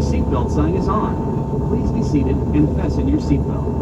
seatbelt sign is on. Please be seated and fasten your seatbelt.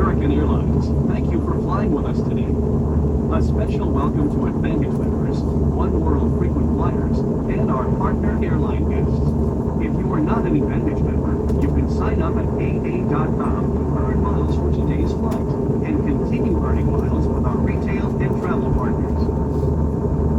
Thank you for flying with us today. A special welcome to Advantage members, One World frequent flyers, and our partner airline guests. If you are not an Advantage member, you can sign up at aa.com to earn miles for today's flight and continue earning miles with our retail and travel partners.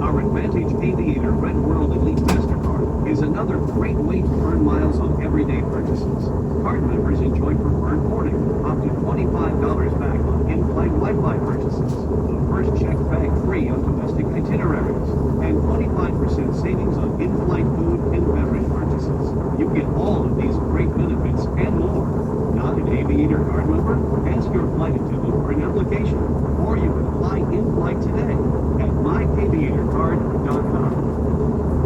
Our Advantage Aviator Red World Elite MasterCard is another great way to earn miles on everyday purchases. Card members enjoy preferred boarding, up to $25 back on in-flight Wi-Fi purchases, the first check bag free on domestic itineraries, and 25% savings on in-flight food and beverage purchases. You get all of these great benefits and more. Not an Aviator card member? Ask your flight attendant for an application.